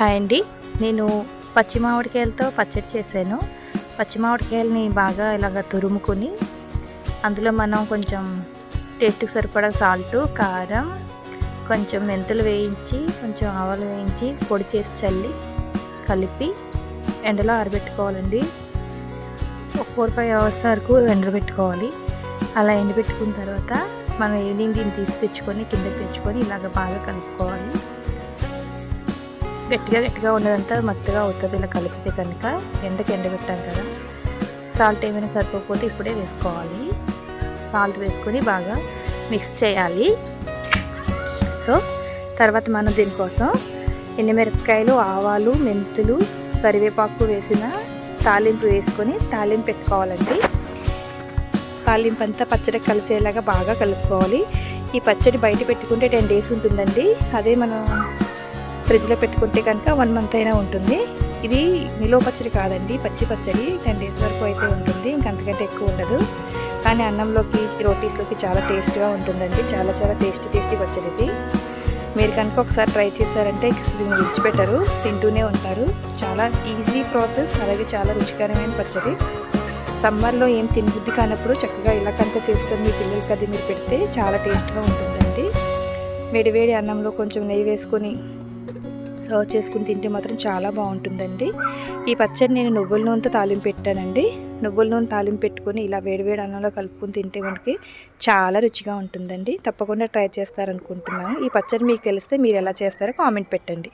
Hi అండి. నేను పచ్చి మామిడికాయలతో పచ్చడి చేశాను. పచ్చి మామిడికాయలని బాగా ఇలాగ తురుముకొని అందులో మనం కొంచెం టేస్ట్కి సరిపడా సాల్టు, కారం, కొంచెం మెంతులు వేయించి, కొంచెం ఆవాలు వేయించి పొడి చేసి చల్లి కలిపి ఎండలో ఆరబెట్టుకోవాలండి. ఒక 4-5 అవర్స్ వరకు ఎండబెట్టుకోవాలి. అలా ఎండబెట్టుకున్న తర్వాత మనం ఈవినింగ్ దీన్ని తీసి తెచ్చుకొని కిందకి తెచ్చుకొని ఇలాగ బాగా కలుపుకోవాలి. గట్టిగా ఉన్నదంతా మెత్తగా అవుతుంది ఇలా కలిపితే కనుక. ఎండబెట్టాం కదా, సాల్ట్ ఏమైనా సరిపోకపోతే ఇప్పుడే వేసుకోవాలి. సాల్ట్ వేసుకొని బాగా మిక్స్ చేయాలి. సో తర్వాత మనం దీనికోసం ఎండుమిరపకాయలు, ఆవాలు, మెంతులు, కరివేపాకు వేసిన తాలింపు వేసుకొని తాలింపు పెట్టుకోవాలండి. తాలింపు అంతా పచ్చడి కలిసేలాగా బాగా కలుపుకోవాలి. ఈ పచ్చడి బయట పెట్టుకుంటే 10 days ఉంటుందండి. అదే మనం ఫ్రిడ్జ్లో పెట్టుకుంటే కనుక 1 month అయినా ఉంటుంది. ఇది నిలువ పచ్చడి కాదండి, పచ్చి పచ్చడి. 10 days వరకు అయితే ఉంటుంది, ఇంకంతకంటే ఎక్కువ ఉండదు. కానీ అన్నంలోకి, రోటీస్లోకి చాలా టేస్ట్గా ఉంటుందండి. చాలా టేస్టీ పచ్చడి ఇది. మీరు కనుక ఒకసారి ట్రై చేశారంటే దీన్ని విడిచిపెట్టరు, తింటూనే ఉంటారు. చాలా ఈజీ ప్రాసెస్, అలాగే చాలా రుచికరమైన పచ్చడి. సమ్మర్లో ఏం తినబుద్ధి కానప్పుడు చక్కగా ఇలా కనుక చేసుకొని మీ పిల్లలకి అది మీరు పెడితే చాలా టేస్ట్గా ఉంటుందండి. వేడివేడి అన్నంలో కొంచెం నెయ్యి వేసుకొని సర్వ్ చేసుకుని తింటే మాత్రం చాలా బాగుంటుందండి. ఈ పచ్చడి నేను నువ్వుల నూనెతో తాలింపు పెట్టానండి. నువ్వుల నూనె తాలింపు పెట్టుకొని ఇలా వేడివేడి అన్నంలో కలుపుకొని తింటే మనకి చాలా రుచిగా ఉంటుందండి. తప్పకుండా ట్రై చేస్తారనుకుంటున్నాను. ఈ పచ్చడి మీకు తెలిస్తే మీరు ఎలా చేస్తారో కామెంట్ పెట్టండి.